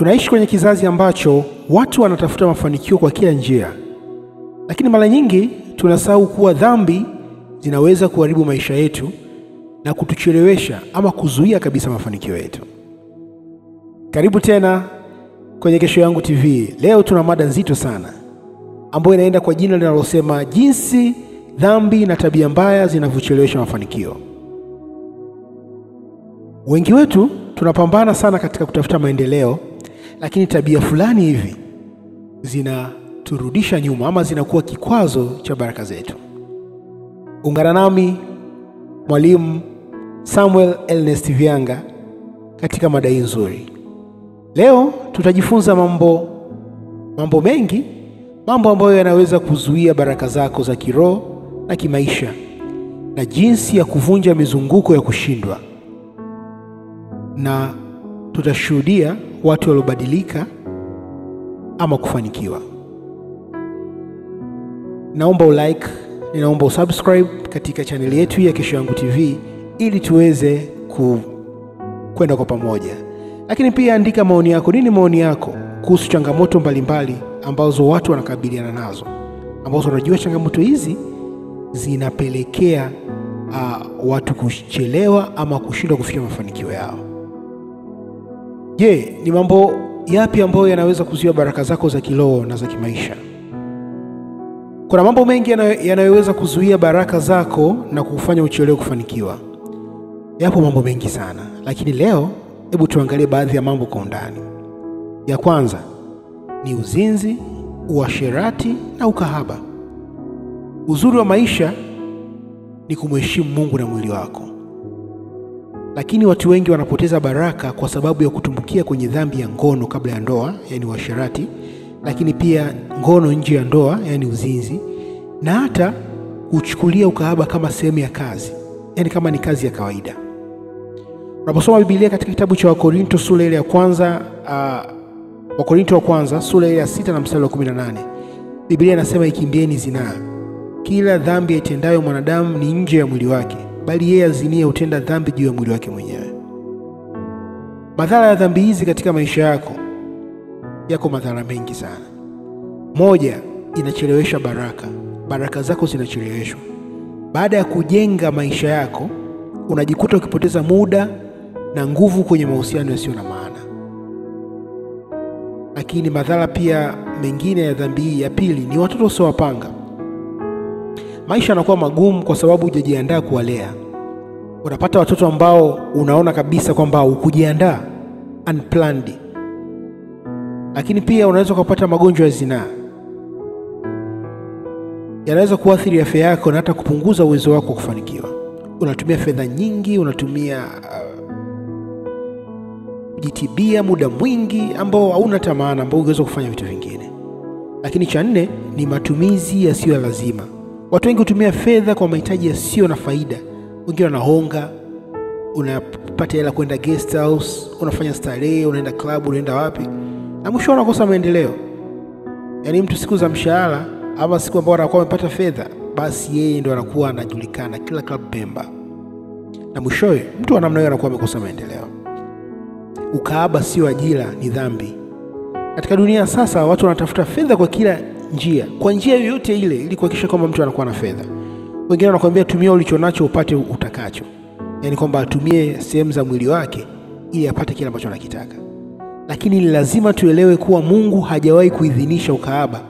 Tunaishi kwenye kizazi ambacho watu wanatafuta mafanikio kwa kila njia, lakini mara nyingi tunasahau kuwa dhambi zinaweza kuharibu maisha yetu na kutuchelewesha ama kuzuia kabisa mafanikio yetu. Karibu tena kwenye Kesho Yangu TV. Leo tuna mada nzito sana ambayo inaenda kwa jina linalosema jinsi dhambi na tabia mbaya zinavyochelewesha mafanikio. Wengi wetu tunapambana sana katika kutafuta maendeleo, lakini tabia fulani hivi zinaturudisha nyuma ama zinakuwa kikwazo cha baraka zetu. Ungana nami Mwalimu Samuel Ernest Vianga katika mada hii nzuri. Leo tutajifunza mambo mengi, mambo ambayo yanaweza kuzuia baraka zako za kiroho na kimaisha, na jinsi ya kuvunja mizunguko ya kushindwa. Na tutashuhudia watu waliobadilika ama kufanikiwa. Naomba ulike, ninaomba usubscribe katika channel yetu ya Kesho Yangu TV ili tuweze kwenda kwa pamoja. Lakini pia andika maoni yako. Nini maoni yako kuhusu changamoto mbalimbali ambazo watu wanakabiliana nazo, ambazo unajua changamoto hizi zinapelekea watu kuchelewa ama kushindwa kufikia mafanikio yao? Je, ni mambo yapi ambayo yanaweza kuzuia baraka zako za kiroho na za kimaisha? Kuna mambo mengi yanayoweza kuzuia baraka zako na kufanya uchelewe kufanikiwa. Yapo mambo mengi sana, lakini leo hebu tuangalie baadhi ya mambo kwa undani. Ya kwanza ni uzinzi, uasherati na ukahaba. Uzuri wa maisha ni kumheshimu Mungu na mwili wako, lakini watu wengi wanapoteza baraka kwa sababu ya kutumbukia kwenye dhambi ya ngono kabla ya ndoa, yani uasherati, lakini pia ngono nje ya ndoa, yani uzinzi, na hata kuchukulia ukahaba kama sehemu ya kazi, yani kama ni kazi ya kawaida. Unaposoma Biblia katika kitabu cha Wakorinto sura ile ya kwanza, Wakorinto wa kwanza sura ile ya 6 na mstari wa 18, Biblia inasema ikimbieni zinaa. Kila dhambi itendayo mwanadamu ni nje ya mwili wake, bali yeye azinia hutenda dhambi juu ya mwili wake mwenyewe. Madhara ya dhambi hizi katika maisha yako madhara mengi sana. Moja, inachelewesha baraka. Baraka zako zinacheleweshwa. Baada ya kujenga maisha yako, unajikuta ukipoteza muda na nguvu kwenye mahusiano yasiyo na maana. Lakini madhara pia mengine ya dhambi hii ya pili ni watoto usiowapanga. Maisha yanakuwa magumu kwa sababu hujajiandaa kuwalea. Unapata watoto ambao unaona kabisa kwamba hukujiandaa, unplanned. Lakini pia unaweza kupata magonjwa ya zinaa. Yanaweza kuathiri afya yako na hata kupunguza uwezo wako kufanikiwa. Unatumia fedha nyingi, unatumia kujitibia muda mwingi ambao hauna maana, ambao ungeweza kufanya vitu vingine. Lakini cha nne ni matumizi yasiyo lazima. Watu wengi hutumia fedha kwa mahitaji yasiyo na faida. Wengine wanahonga, unapata hela kwenda guest house, unafanya starehe, unaenda club, unaenda wapi, na mwisho unakosa maendeleo. Yaani mtu siku za mshahara ama siku ambayo anakuwa amepata fedha, basi yeye ndio anakuwa anajulikana kila club member, na mwishowe mtu wa namna hiyo anakuwa amekosa maendeleo. Ukahaba sio ajira, ni dhambi. Katika dunia sasa watu wanatafuta fedha kwa kila njia, kwa njia yoyote ile, ili kuhakikisha kwamba mtu anakuwa na fedha. Wengine wanakuambia tumia ulichonacho upate utakacho, yaani kwamba atumie sehemu za mwili wake ili apate kile ambacho anakitaka. Lakini ni lazima tuelewe kuwa Mungu hajawahi kuidhinisha ukahaba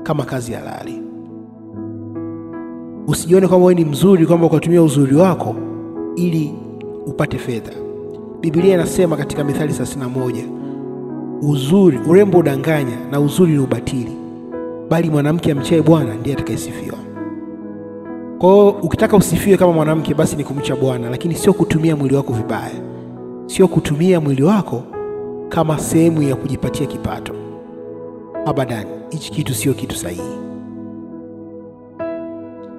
kama kazi halali. Usijione kwamba wewe ni mzuri kwamba ukatumia uzuri wako ili upate fedha. Biblia inasema katika Mithali 31, urembo udanganya na uzuri ni ubatili, bali mwanamke amchaye Bwana ndiye atakayesifiwa. Kwa hiyo ukitaka usifiwe kama mwanamke, basi ni kumcha Bwana, lakini sio kutumia mwili wako vibaya. Sio kutumia mwili wako kama sehemu ya kujipatia kipato. Abadan, hichi kitu sio kitu sahihi.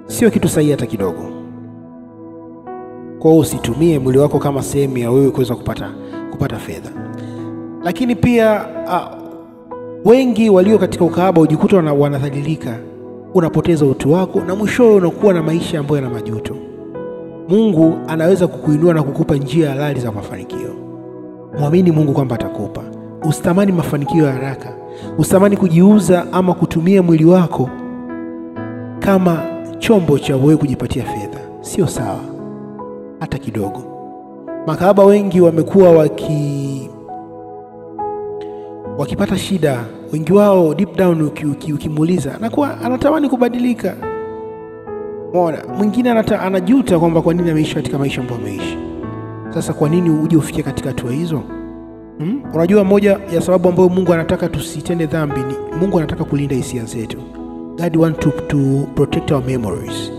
Sio kitu sahihi hata kidogo. Kwa hiyo usitumie mwili wako kama sehemu ya wewe kuweza kupata fedha. Lakini pia wengi walio katika ukahaba hujikuta wanadhalilika. Unapoteza utu wako na mwishowe unakuwa na maisha ambayo yana majuto. Mungu anaweza kukuinua na kukupa njia halali za mafanikio. Muamini Mungu kwamba atakupa. usitamani mafanikio ya haraka. Usitamani kujiuza ama kutumia mwili wako kama chombo cha wewe kujipatia fedha. Sio sawa hata kidogo. Makahaba wengi wamekuwa wakipata shida. Wengi wao deep down ukimuuliza anakuwa anatamani kubadilika. Unaona, mwingine anajuta kwamba kwa nini ameishi katika maisha ambayo ameishi. Sasa kwa nini uje ufikie katika hatua hizo? Unajua moja ya sababu ambayo Mungu anataka tusitende dhambi ni Mungu anataka kulinda hisia zetu. God want to protect our memories.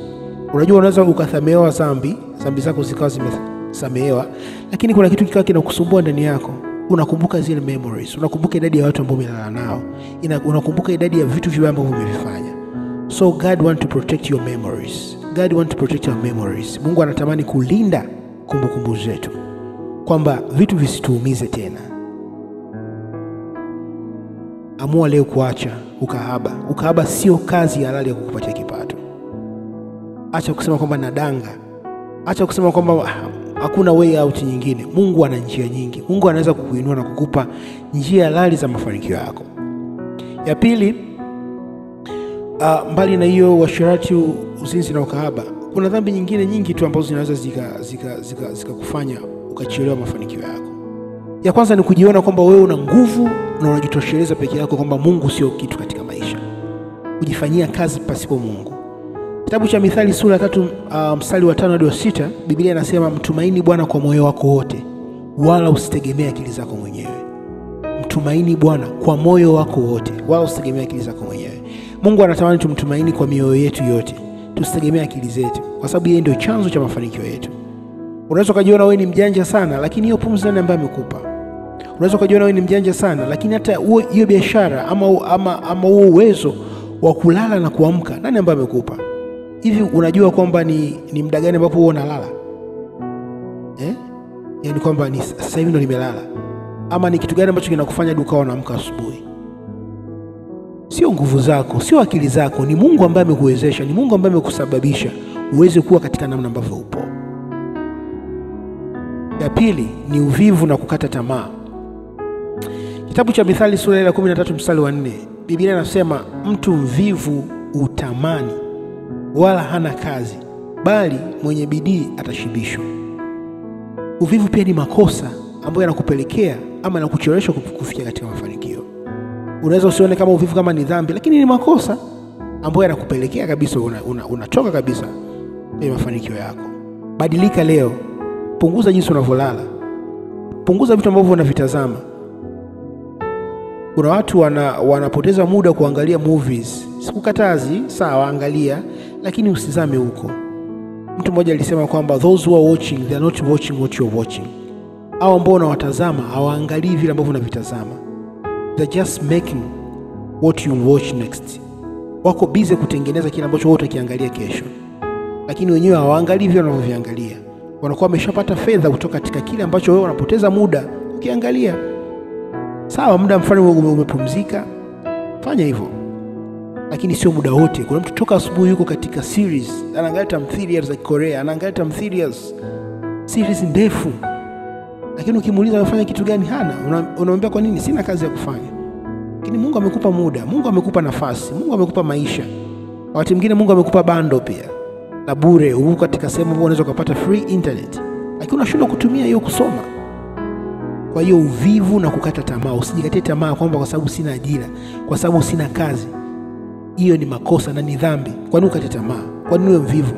Unajua unaweza ukasamehewa dhambi zako zikawa zimesamehewa, lakini kuna kitu kikawa kinakusumbua ndani yako. Unakumbuka zile memories, unakumbuka idadi ya watu ambao umelala nao, unakumbuka idadi ya vitu vibaya ambavyo umevifanya. So God want to protect your memories. God want to protect your memories. Mungu anatamani kulinda kumbukumbu zetu, kwamba vitu visituumize tena. Amua leo kuacha ukahaba. Ukahaba sio kazi halali ya kukupatia kipato. Acha kusema kwamba nadanga. Acha kusema kwamba hakuna way out nyingine. Mungu ana njia nyingi. Mungu anaweza kukuinua na kukupa njia halali za mafanikio yako. Ya pili, mbali na hiyo uasherati, uzinzi na ukahaba, kuna dhambi nyingine nyingi tu ambazo zinaweza zikakufanya ukachelewa mafanikio yako. Ya kwanza ni kujiona kwamba wewe una nguvu na unajitosheleza peke yako, kwamba Mungu sio kitu katika maisha. Kujifanyia kazi pasipo Mungu. Kitabu cha Mithali sura 3 mstari wa 5 hadi 6, Biblia inasema mtumaini Bwana kwa moyo wako wote, wala usitegemee akili zako mwenyewe. Mtumaini Bwana kwa moyo wako wote, wala usitegemee akili zako mwenyewe. Mungu anatamani tumtumaini kwa mioyo yetu yote. Tusitegemee akili zetu, kwa sababu yeye ndio chanzo cha mafanikio yetu. Unaweza kujiona wewe ni mjanja sana, lakini hiyo pumzi nani ambaye amekupa? Unaweza kujiona wewe ni mjanja sana, lakini hata hiyo biashara ama huo uwezo wa kulala na kuamka, nani ambaye amekupa? Hivi unajua kwamba ni muda gani ambapo wewe unalala? Yaani kwamba ni sasa hivi ndo nimelala. Ama ni kitu gani ambacho kinakufanya duka unaamka asubuhi? Sio nguvu zako, sio akili zako, ni Mungu ambaye amekuwezesha, ni Mungu ambaye amekusababisha uweze kuwa katika namna ambavyo upo. Ya pili ni uvivu na kukata tamaa. Kitabu cha Mithali sura ya 13 mstari wa 4, Biblia inasema mtu mvivu utamani wala hana kazi, bali mwenye bidii atashibishwa. Uvivu pia ni makosa ambayo yanakupelekea ama yanakuchelewesha kufikia katika mafanikio. Unaweza usione kama uvivu kama ni dhambi, lakini ni makosa ambayo yanakupelekea kabisa unatoka kabisa kwenye mafanikio yako. Badilika leo. Punguza jinsi unavyolala. Punguza vitu ambavyo unavitazama. Kuna watu wanapoteza muda kuangalia movies. Sikukatazi, sawa, angalia, lakini usizame huko. Mtu mmoja alisema kwamba those who are watching, they are not watching what you are watching. Hao ambao wanawatazama hawaangalii vile ambavyo unavitazama. They're just making what you watch next. Wako busy kutengeneza kile ambacho wewe utakiangalia kesho, lakini wenyewe hawaangalii vile wanavyoviangalia. Wanakuwa wameshapata fedha kutoka katika kile ambacho wewe unapoteza muda ukiangalia. Sawa, muda mfano umepumzika, fanya hivyo, lakini sio muda wote. Kuna mtu toka asubuhi yuko katika series, anaangalia tamthilia za Korea, anaangalia tamthilia series ndefu, lakini ukimuuliza anafanya kitu gani hana. Unamwambia kwa nini? Sina kazi ya kufanya. Lakini Mungu amekupa muda, Mungu amekupa nafasi, Mungu amekupa maisha. Wakati mwingine Mungu amekupa bando pia la bure, uko katika sehemu ambapo unaweza kupata free internet, lakini unashindwa kutumia hiyo kusoma. Kwa hiyo uvivu na kukata tamaa, usijikatie tamaa kwamba kwa sababu sina ajira, kwa sababu sina kazi. Hiyo ni makosa na ni dhambi. Kwa nini ukate tamaa? Kwa nini uwe mvivu?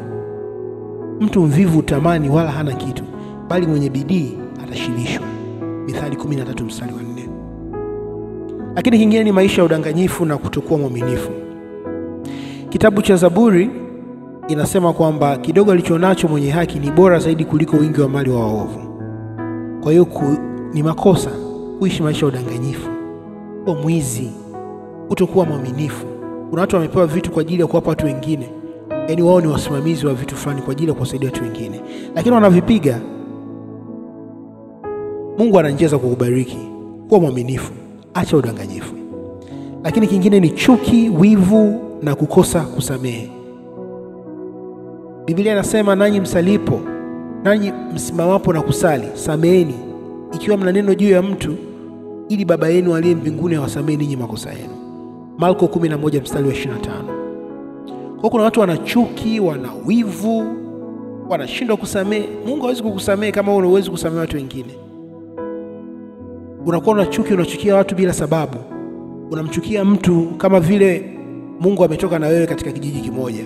Mtu mvivu utamani wala hana kitu, bali mwenye bidii atashibishwa. Mithali 13 mstari wa 4. Lakini kingine ni maisha ya udanganyifu na kutokuwa mwaminifu. Kitabu cha Zaburi inasema kwamba kidogo alichonacho mwenye haki ni bora zaidi kuliko wingi wa mali wa waovu. Kwa hiyo ni makosa kuishi maisha ya udanganyifu, kuwa mwizi, kutokuwa mwaminifu. Kuna watu wamepewa vitu kwa ajili ya kuwapa watu wengine, yaani wao ni wasimamizi wa vitu fulani kwa ajili ya kuwasaidia watu wengine, lakini wanavipiga. Mungu ana njia za kukubariki. Kuwa mwaminifu, acha udanganyifu. Lakini kingine ni chuki, wivu na kukosa kusamehe. Biblia inasema nanyi msalipo, nanyi msimamapo na kusali, sameheni. Ikiwa mna neno juu ya mtu, ili Baba yenu aliye mbinguni awasamehe ninyi makosa yenu. Marko 11 mstari wa 25. Kwa kuna watu wana chuki, wana wivu, wanashindwa kusamehe. Mungu hawezi kukusamehe kama wewe huwezi kusamehe watu wengine. Unakuwa na chuki, unachukia watu bila sababu. Unamchukia mtu kama vile Mungu ametoka na wewe katika kijiji kimoja,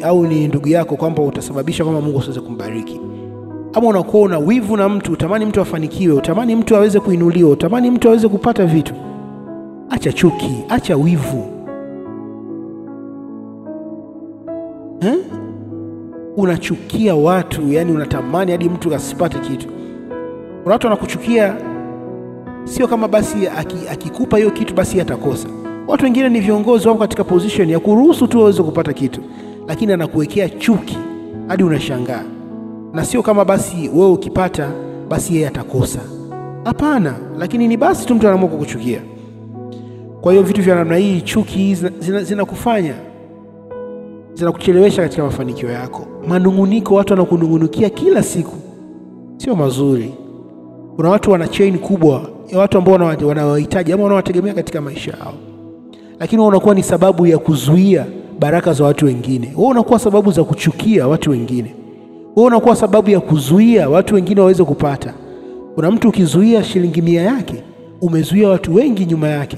au ni ndugu yako, kwamba utasababisha kwamba Mungu asiweze kumbariki. Ama unakuwa na wivu na mtu, utamani mtu afanikiwe, utamani mtu aweze kuinuliwa, utamani mtu aweze kupata vitu. Acha chuki, acha wivu. Unachukia watu, yani unatamani hadi mtu asipate kitu. Kuna watu wanakuchukia sio kama basi akikupa hiyo kitu basi atakosa. Watu wengine ni viongozi, wao katika position ya kuruhusu tu waweze kupata kitu, lakini anakuwekea chuki hadi unashangaa. Na sio kama basi wewe ukipata basi yeye atakosa. Hapana, lakini ni basi tu mtu anaamua kukuchukia. Kwa hiyo vitu vya namna hii, chuki zinakufanya zinakuchelewesha katika mafanikio yako. Manunguniko, watu wanakunungunikia kila siku, sio mazuri. Kuna watu wana chain kubwa ya watu ambao wanawahitaji ama wanawategemea katika maisha yao, lakini unakuwa ni sababu ya kuzuia baraka za watu wengine. Wewe unakuwa sababu za kuchukia watu wengine. Wewe unakuwa sababu ya kuzuia watu wengine waweze kupata. Kuna mtu ukizuia shilingi 100 yake, umezuia watu wengi nyuma yake.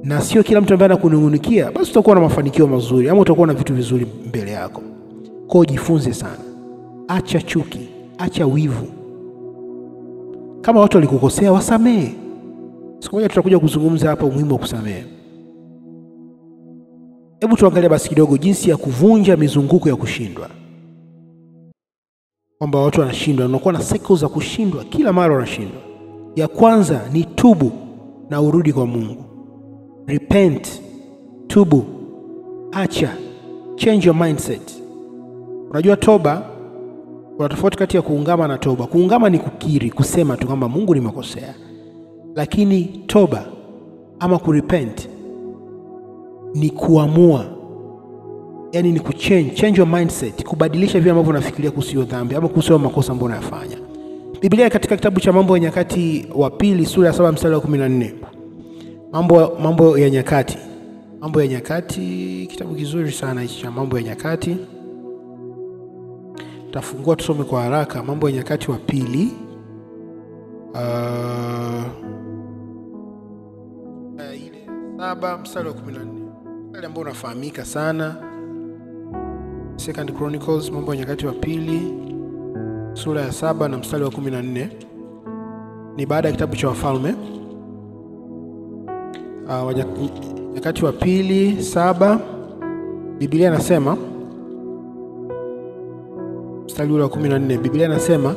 Na sio kila mtu ambaye anakunungunikia basi utakuwa na mafanikio mazuri ama utakuwa na vitu vizuri mbele yako. Kwa hiyo jifunze sana. Acha chuki, acha wivu. Kama watu walikukosea, wasamehe. Siku moja tutakuja kuzungumza hapa umuhimu wa kusamehe. Hebu tuangalie basi kidogo jinsi ya kuvunja mizunguko ya kushindwa. Kwamba watu wanashindwa, wanakuwa na cycles za kushindwa, kila mara wanashindwa. Ya kwanza ni tubu na urudi kwa Mungu. Repent, tubu, acha, change your mindset. Unajua toba, kuna tofauti kati ya kuungama na toba. Kuungama ni kukiri, kusema tu kwamba Mungu nimekosea. Lakini toba ama kurepent ni kuamua, yani ni change your mindset, kubadilisha vile ambavyo unafikiria kuhusu dhambi ama kuhusu makosa ambayo unayafanya. Biblia katika kitabu cha Mambo ya Nyakati wa pili sura ya 7 mstari wa 14. Mambo ya Nyakati. Mambo ya Nyakati, kitabu kizuri sana hichi cha Mambo ya Nyakati. Tafungua tusome kwa haraka. Mambo ya Nyakati wa pili ile 7 mstari wa 14. Mstari ambao unafahamika sana. Second Chronicles, Mambo ya Nyakati wa pili sura ya 7 na mstari wa 14. Ni baada ya kitabu cha Wafalme. Nyakati wa pili 7, Biblia inasema mstari wa 14, Biblia inasema,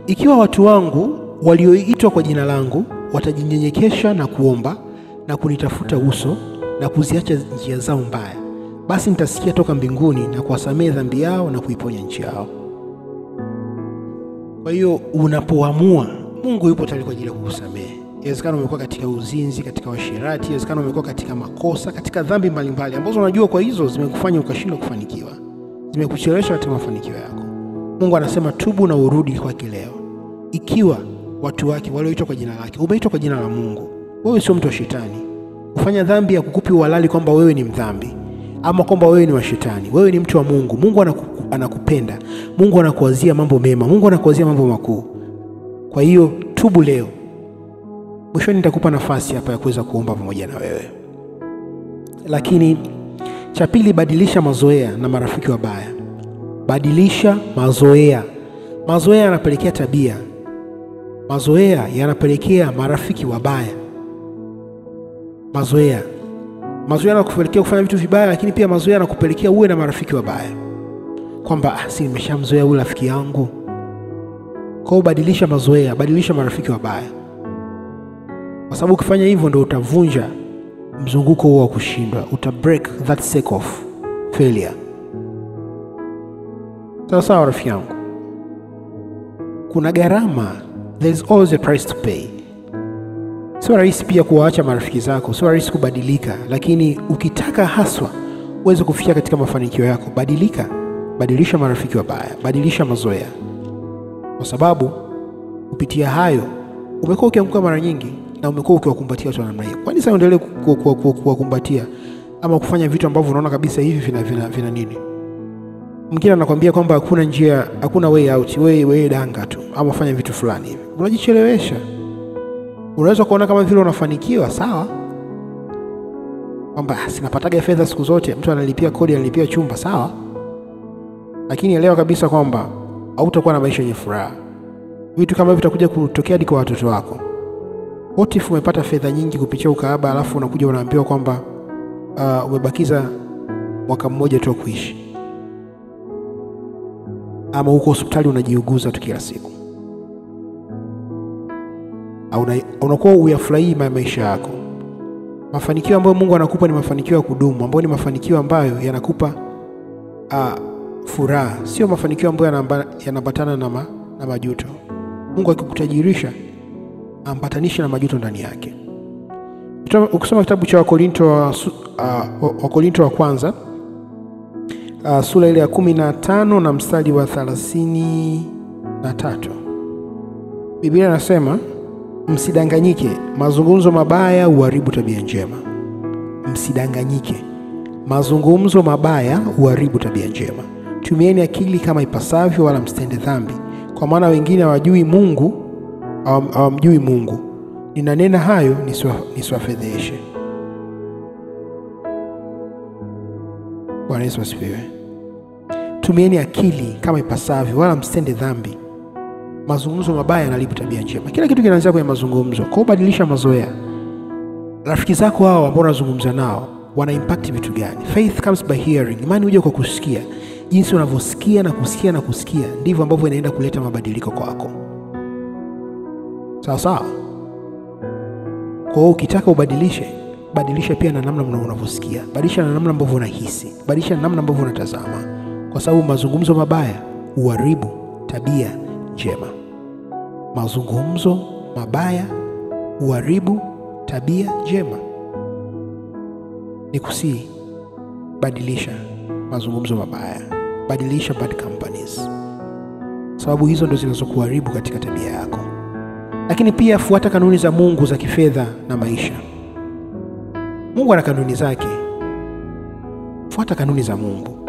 ikiwa watu wangu walioitwa kwa jina langu watajinyenyekesha na kuomba na kunitafuta uso na kuziacha njia zao mbaya, basi nitasikia toka mbinguni na kuwasamehe dhambi yao na kuiponya nchi yao. Kwa hiyo unapoamua, Mungu yupo tayari kwa ajili ya kukusamehe. Inawezekana umekuwa katika uzinzi, katika uasherati, inawezekana umekuwa katika makosa, katika dhambi mbalimbali ambazo unajua kwa hizo zimekufanya ukashindwa kufanikiwa, zimekuchelewesha katika mafanikio yako. Mungu anasema tubu na urudi kwake leo. Ikiwa watu wake walioitwa kwa jina lake, umeitwa kwa jina la Mungu. Wewe sio mtu wa shetani. Kufanya dhambi ya kukupi uhalali kwamba wewe ni mdhambi ama kwamba wewe ni wa shetani. Wewe ni mtu wa Mungu. Mungu anakupenda. Mungu anakuwazia mambo mema. Mungu anakuwazia mambo makuu. Kwa hiyo tubu leo. Mwishoni nitakupa nafasi hapa ya kuweza kuomba pamoja na wewe. Lakini cha pili, badilisha mazoea na marafiki wabaya. Badilisha mazoea. Mazoea yanapelekea tabia. Mazoea yanapelekea marafiki wabaya. Mazoea yanakupelekea kufanya vitu vibaya, lakini pia mazoea yanakupelekea uwe na marafiki wabaya. Kwamba si nimeshamzoea huyu rafiki yangu. Kwa hiyo badilisha mazoea, badilisha marafiki wabaya. Kwa sababu ukifanya hivyo ndio utavunja mzunguko huo wa kushindwa. Break that cycle of failure. Sawa rafiki yangu. Kuna gharama. There is always a price to pay. Sio rahisi pia kuwaacha marafiki zako, sio rahisi kubadilika, lakini ukitaka haswa uweze kufikia katika mafanikio yako, badilisha marafiki wabaya, badilisha mazoea. Kwa sababu kupitia hayo Umekuwa ukianguka mara nyingi na umekuwa ukiwakumbatia watu namna hiyo. Kwani sasa uendelee kuwakumbatia ama kufanya vitu ambavyo unaona kabisa hivi vina nini? Mwingine anakuambia kwamba hakuna njia, hakuna way out, wewe danga tu, ama fanya vitu fulani hivi. Unajichelewesha. Unaweza kuona kama vile unafanikiwa, sawa? Kwamba sinapataga fedha siku zote, mtu analipia kodi, analipia chumba, sawa? Lakini elewa kabisa kwamba hautakuwa na maisha yenye furaha. Vitu kama vitakuja kutokea hadi kwa watoto wako. What if umepata fedha nyingi kupitia ukahaba, alafu unakuja unaambiwa kwamba umebakiza mwaka mmoja tu kuishi, ama huko hospitali unajiuguza tu kila siku, au unakuwa uyafurahii maisha yako. Mafanikio ambayo Mungu anakupa ni mafanikio ya kudumu, ambayo ni mafanikio ambayo yanakupa furaha, sio mafanikio ambayo yanaambatana na majuto. Mungu akikutajirisha ampatanisha na majuto ndani yake. Ukisoma kitabu cha Wakorinto wa kwanza sura ile ya 15 na mstari wa 33, Biblia inasema, msidanganyike, mazungumzo mabaya huharibu tabia njema. Msidanganyike, mazungumzo mabaya huharibu tabia njema. Tumieni akili kama ipasavyo, wala msitende dhambi, kwa maana wengine hawamjui Mungu. Ninanena hayo nisiwafedheshe. Bwana Yesu asifiwe. Tumieni akili kama ipasavyo, wala msitende dhambi. Mazungumzo mabaya yanaharibu tabia njema. Kila kitu kinaanzia kwenye mazungumzo. Kwa badilisha mazoea. Rafiki zako hao ambao unazungumza nao wana impact vitu gani? Faith comes by hearing. Imani huja kwa kusikia. Jinsi unavyosikia na kusikia na kusikia, ndivyo ambavyo inaenda kuleta mabadiliko kwako. Sawa sawa? Kwa hiyo ukitaka ubadilishe, badilisha pia na namna unavyosikia, badilisha na namna ambavyo unahisi, badilisha na namna ambavyo unatazama, kwa sababu mazungumzo mabaya huharibu tabia njema. Mazungumzo mabaya huharibu tabia njema. Nikusii, badilisha mazungumzo mabaya, badilisha bad companies, sababu hizo ndio zinazokuharibu katika tabia yako. Lakini pia fuata kanuni za Mungu za kifedha na maisha. Mungu ana kanuni zake. Fuata kanuni za Mungu.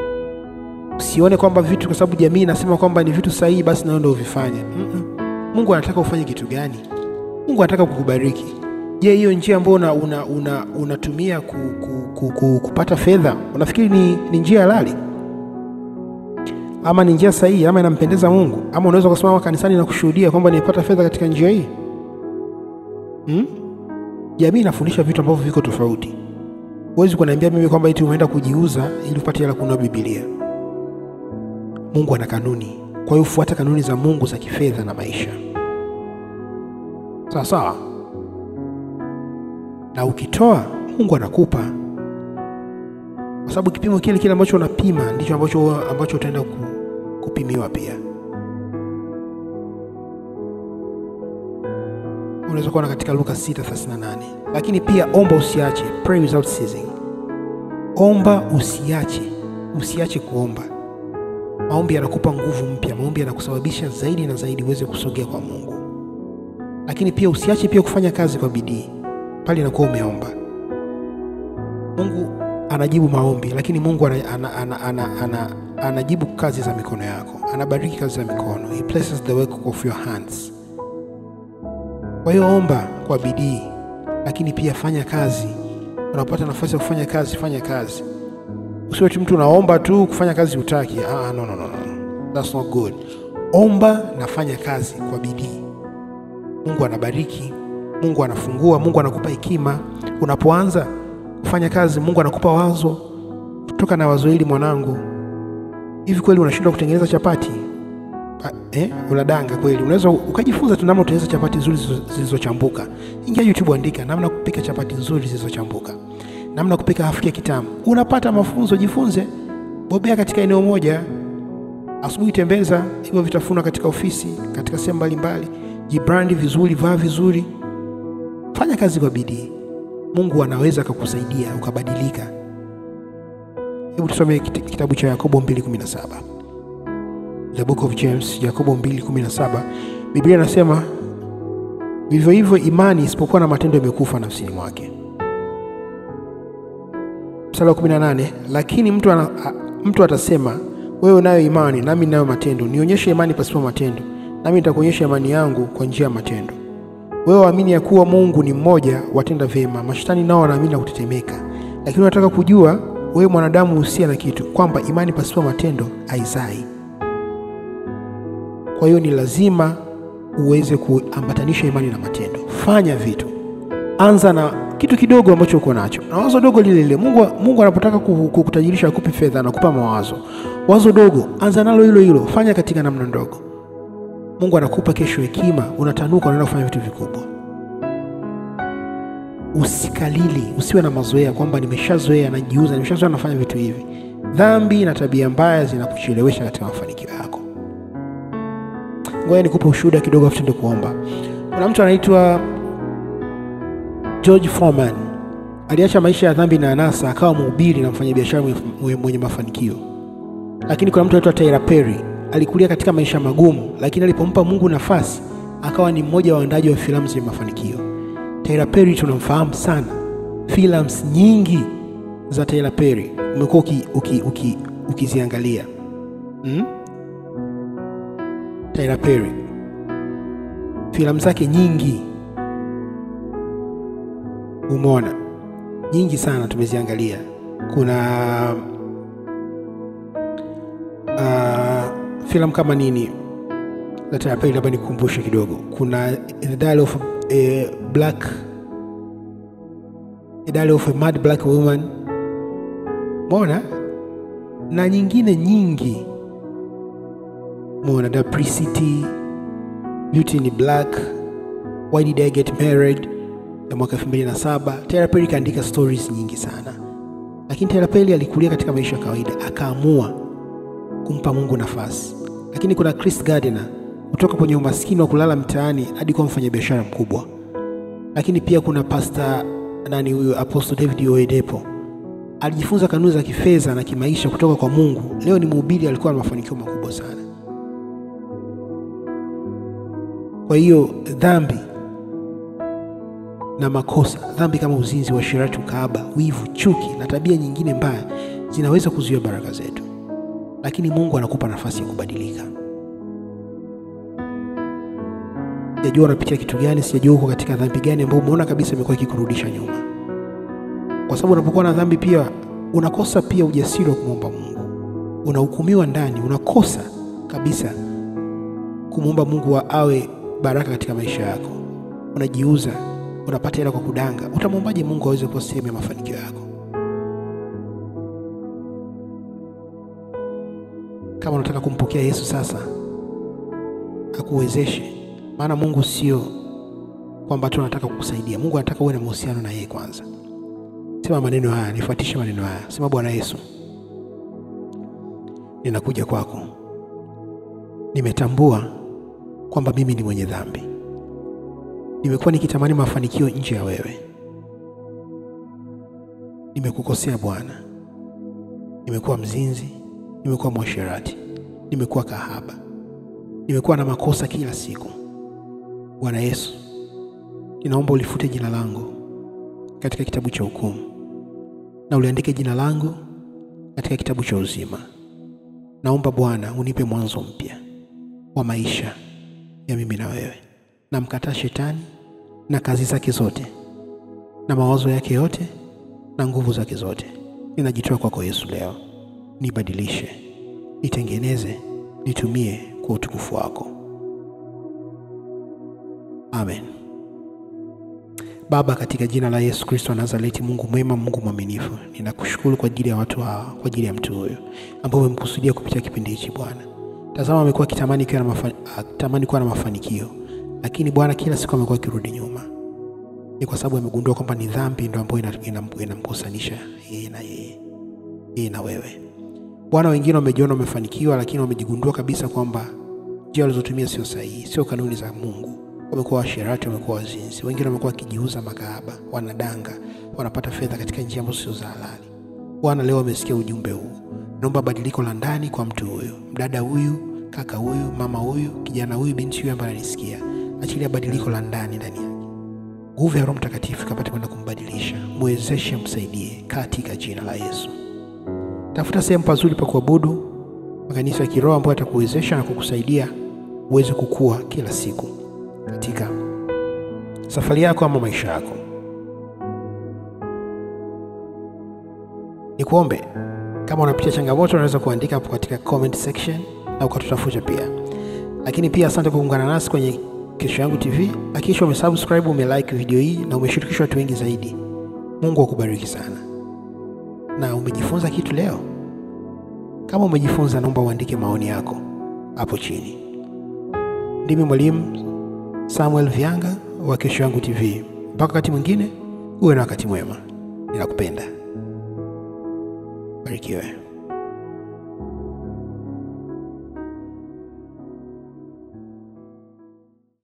Usione kwamba vitu kwa sababu jamii inasema kwamba ni vitu sahihi basi nawe ndio uvifanye. Mungu anataka ufanye kitu gani? Mungu anataka kukubariki. Je, hiyo njia ambayo unatumia kupata fedha, unafikiri ni njia halali? Ama ni njia sahihi, ama inampendeza Mungu? Ama unaweza kusimama kanisani na kushuhudia kwamba nimepata fedha katika njia hii? Jamii inafundisha vitu ambavyo viko tofauti. Huwezi kuniambia mimi kwamba eti umeenda kujiuza ili upate hela kununua Biblia. Mungu ana kanuni. Kwa hiyo fuata kanuni za Mungu za kifedha na maisha. Sawa sawa? Na ukitoa, Mungu anakupa. Kwa sababu kipimo kile ambacho unapima ndicho ambacho utaenda kupimiwa pia. Unaweza kuona katika Luka 6:38. Lakini pia omba usiache, pray without ceasing. Omba usiache kuomba. Maombi yanakupa nguvu mpya, maombi yanakusababisha zaidi na zaidi uweze kusogea kwa Mungu. Lakini pia usiache pia kufanya kazi kwa bidii pale inakuwa umeomba. Mungu anajibu maombi, lakini Mungu anajibu kazi za mikono yako. Anabariki kazi za mikono. He blesses the work of your hands. Kwa hiyo omba kwa bidii, lakini pia fanya kazi. Unapata nafasi ya kufanya kazi, fanya kazi. Usiwe mtu unaomba tu kufanya kazi hutaki. No. That's not good. Omba na fanya kazi kwa bidii. Mungu anabariki, Mungu anafungua, Mungu anakupa hekima. Unapoanza kufanya kazi, Mungu anakupa wazo. Kutoka na wazo hili mwanangu. Hivi kweli unashindwa kutengeneza chapati? Unadanga kweli? Unaweza ukajifunza tu namna kutengeneza chapati nzuri zilizochambuka. Ingia YouTube, andika namna kupika chapati nzuri zilizochambuka, namna kupika hafukia kitamu. Unapata mafunzo, jifunze. Bobea katika eneo moja. Asubuhi tembeza hivyo vitafuna katika ofisi, katika sehemu mbalimbali. Jibrandi vizuri, vaa vizuri. Fanya kazi kwa bidii. Mungu anaweza kukusaidia ukabadilika. Hebu tusome kitabu cha Yakobo 2:17. The book of James, Yakobo 2:17. Biblia Vivyo hivyo imani isipokuwa na matendo imekufa nafsini mwake. Mstari wa 18, lakini mtu atasema, wewe unayo imani nami ninayo matendo. Nionyeshe imani pasipo matendo, nami nitakuonyesha imani yangu kwa njia ya matendo. Wewe waamini ya kuwa Mungu ni mmoja, watenda vyema. Mashetani nao wanaamini na kutetemeka. Lakini unataka kujua, wewe mwanadamu usiye na kitu, kwamba imani pasipo matendo haizai. Kwa hiyo ni lazima uweze kuambatanisha imani na matendo. Fanya vitu. Anza na kitu kidogo ambacho uko nacho. Na wazo dogo lile lile. Mungu anapotaka kukutajirisha, akupe fedha, anakupa mawazo. Wazo dogo, anza nalo hilo hilo. Fanya katika namna ndogo. Mungu anakupa kesho hekima, unatanuka, unaenda kufanya vitu vikubwa. Usikalili, usiwe na mazoea kwamba nimeshazoea najiuza, nimeshazoea nafanya vitu hivi. Dhambi na tabia mbaya zinakuchelewesha katika mafanikio yako. Ngoja nikupe ushuhuda kidogo afu tuende kuomba. Kuna mtu anaitwa George Foreman. Aliacha maisha ya dhambi na anasa, akawa mhubiri na mfanyabiashara mwenye mafanikio. Lakini kuna mtu anaitwa Tyler Perry. Alikulia katika maisha magumu, lakini alipompa Mungu nafasi, akawa ni mmoja wa waandaji wa filamu zenye mafanikio. Tyler Perry tunamfahamu sana. Films nyingi za Tyler Perry umekuwa ukiziangalia. Tyler Perry, filamu zake nyingi umeona, nyingi sana tumeziangalia. Kuna filamu kama nini za Tyler Perry, labda nikukumbushe kidogo. Kuna The Diary of a Mad Black Woman, umeona, na nyingine nyingi. Umeona The Precity, Beauty in Black, Why Did I Get Married ya mwaka 2007. Tyler Perry kaandika stories nyingi sana. Lakini Tyler Perry alikulia katika maisha ya kawaida, akaamua kumpa Mungu nafasi. Lakini kuna Chris Gardner, kutoka kwenye umaskini wa kulala mtaani hadi kuwa mfanyabiashara mkubwa. Lakini pia kuna pastor huyu Apostle David Oyedepo. Alijifunza kanuni za kifedha na kimaisha kutoka kwa Mungu. Leo ni mhubiri, alikuwa na mafanikio makubwa sana. Kwa hiyo dhambi na makosa, dhambi kama uzinzi, uasherati, ukahaba, wivu, chuki na tabia nyingine mbaya zinaweza kuzuia baraka zetu. Lakini Mungu anakupa nafasi ya kubadilika. Sijajua unapitia kitu gani, sijajua uko katika dhambi gani ambayo umeona kabisa imekuwa ikikurudisha nyuma. Kwa sababu unapokuwa na dhambi pia unakosa pia ujasiri wa kumwomba Mungu. Unahukumiwa ndani, unakosa kabisa kumwomba Mungu awe baraka katika maisha yako. Unajiuza, unapata hela kwa kudanga. Utamwombaje Mungu aweze kuwa sehemu ya mafanikio yako? Kama unataka kumpokea Yesu sasa, akuwezeshe. Maana Mungu sio kwamba tu anataka kukusaidia. Mungu anataka uwe na mahusiano na yeye kwanza. Sema maneno haya, nifuatishe maneno haya. Sema, Bwana Yesu, ninakuja kwako. Nimetambua kwamba mimi ni mwenye dhambi. Nimekuwa nikitamani mafanikio nje ya wewe. Nimekukosea Bwana. Nimekuwa mzinzi, nimekuwa mwasherati, nimekuwa kahaba. Nimekuwa na makosa kila siku. Bwana Yesu, ninaomba ulifute jina langu katika kitabu cha hukumu na uliandike jina langu katika kitabu cha uzima. Naomba Bwana unipe mwanzo mpya wa maisha ya mimi na wewe. Namkataa shetani na kazi zake zote na mawazo yake yote na nguvu zake zote. Ninajitoa kwako Yesu leo. Nibadilishe, nitengeneze, nitumie kwa utukufu wako. Amen. Baba, katika jina la Yesu Kristo wa Nazareti, Mungu mwema, Mungu mwaminifu, ninakushukuru kwa ajili ya watu hawa, kwa ajili ya mtu huyo ambao umemkusudia kupitia kipindi hiki Bwana. Tazama, amekuwa kitamani kuwa na mafanikio, lakini Bwana kila siku amekuwa kirudi nyuma. Ni kwa sababu amegundua kwamba ni dhambi ndio ambayo inamkusanisha yeye na wewe. Bwana, wengine wamejiona wamefanikiwa, lakini wamejigundua kabisa kwamba njia walizotumia sio sahihi, sio kanuni za Mungu. Wamekuwa washerati, wamekuwa wazinzi. Wengine wamekuwa kijiuza makahaba, wanadanga, wanapata fedha katika njia ambazo sio za halali. Bwana, leo wamesikia ujumbe huu. Naomba badiliko la ndani kwa mtu huyu, mdada huyu, kaka huyu, mama huyu, kijana huyu, binti huyu ambaye ananisikia. achilia badiliko la ndani yake. Nguvu ya Roho Mtakatifu kapate kwenda kumbadilisha. Muwezeshe, msaidie katika jina la Yesu. Tafuta sehemu pazuri pa kuabudu, makanisa ya kiroho ambayo yatakuwezesha na kukusaidia uweze kukua kila siku katika safari yako ama maisha yako. Nikuombe, kama unapitia changamoto unaweza kuandika hapo katika comment section na ukatutafuta pia. Lakini pia asante kwa kuungana nasi kwenye Kesho Yangu TV. Hakikisha umesubscribe, umelike video hii na umeshirikisha watu wengi zaidi. Mungu akubariki sana. Na umejifunza kitu leo? Kama umejifunza, naomba uandike maoni yako hapo chini. Ndimi Mwalimu Samuel Vianga wa Kesho Yangu TV. Mpaka wakati mwingine, uwe na wakati mwema. Ninakupenda. Barikiwe.